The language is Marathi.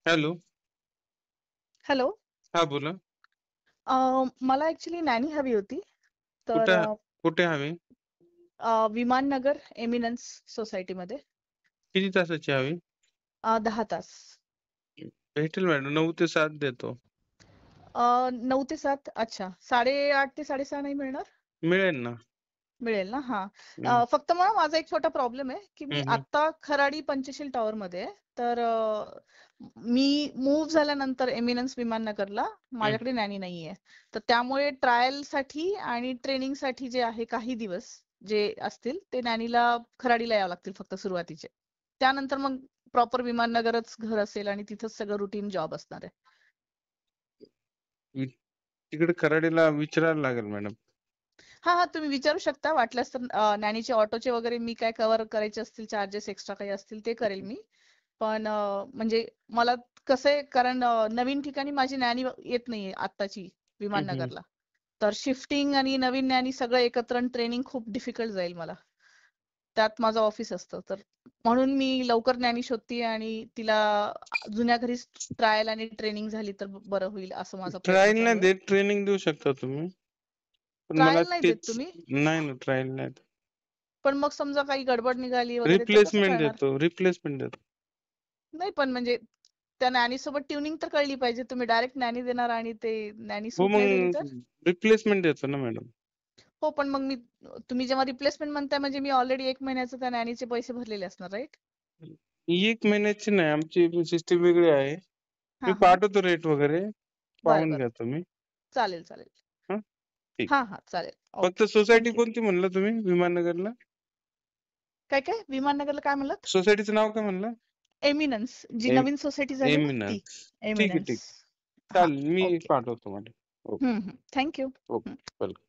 हॅलो. हॅलो. हां, बोला. मला ॲक्चुअली नॅनी हवी होती. तर कुठं कुठे हवी? विमाननगर एमिनन्स सोसायटीमध्ये किती तासाची हवी? 10 तास. भेटेल मॅडम, 9 ते 7 देतो. 9 ते 7. अच्छा. 8:30 ते 6:30 नाही मिळणार? मिळेल ना. मिळेल ना? हां. हं, फक्त मग माझा एक छोटा प्रॉब्लेम आहे, की मी हं, हं, आत्ता खराडी पंचशील टॉवरमध्ये आहे. तर मी मूव्ह झाल्यानंतर एमिनन्स विमाननगरला हं. माझ्याकडे नॅनी नाहीये. तर त्यामुळे ट्रायलसाठी आणि ट्रेनिंगसाठी जे आहे काही दिवस जे असतील ते नॅनीला खराडीला यावं लागतील फक्त सुरुवातीचे. त्यानंतर मग प्रॉपर विमाननगरच घर असेल आणि तिथंच सगळं रुटीन जॉब असणार आहे. वि तिकडे खराडीला विचारायला लागेल मॅडम. हां, हां. तुम्ही विचारू शकता. वाटल्यास तर नॅनीचे ऑटोचे वगैरे मी काय कव्हर करायचे असतील चार्जेस एक्स्ट्रा काही असतील ते करेल मी. पण म्हणजे मला कसं आहे कारण नवीन ठिकाणी माझी नॅनी येत नाहीये आत्ताची हं, हं. विमाननगरला. तर शिफ्टिंग आणि नवीन नॅनी सगळं एकत्र ट्रेनिंग खूप डिफिकल्ट जाईल मला. त्यात माझं ऑफिस असतं. तर म्हणून मी लवकर नॅनी शोधतीये आणि तिला जुन्या घरीच ट्रायल आणि ट्रेनिंग झाली तर बरं होईल असं माझा प्रयत्न ट्रायल चालू नाही आहे. देत, ट्रेनिंग देऊ शकता तुम्ही. पण मला ट्रायल नाही देत तेच तुम्ही? नाही ना, ट्रायल नाही देत. पण मग समजा काही गडबड निघाली वगैरे तर कसं रिप्लेसमेंट कळणार? देतो, रिप्लेसमेंट देतो. नाही पण म्हणजे त्या नॅनी सोबत ट्युनिंग तर कळली पाहिजे. तुम्ही डायरेक्ट नॅनी देणार आणि ते नॅनी हो, सूट नाही झाली तर? मग रिप्लेसमेंट देतो ना मॅडम. हो पण मग तुम्ही जेव्हा रिप्लेसमेंट म्हणताय म्हणजे मी ऑलरेडी 1 महिन्याचे त्या नॅनीचे पैसे भरलेले असणार, राईट? 1 महिन्याची नाही, आमची सिस्टीम वेगळी आहे. मी हां, हां. पाठवतो रेट वगैरे, बरं, पाहून बरं. घ्या तुम्ही. चालेल, चालेल. हां, ठीक. हां, हां. चालेल. फक्त ओके. Society thank you. कोणती म्हणलं तुम्ही विमाननगरला? काय? विमाननगरला काय म्हणलात? सोसायटीचं नाव काय म्हणलं? एमिनन्स. जी एम नवीन सोसायटी झाली ना ती. एमिनन्स. ठीक आहे, एमिनन्स. ठीक. हां. चालेल, मी ओके. पाठवतो मॅडम. ओके, हं, हं. Thank you. ओके. वेलकम.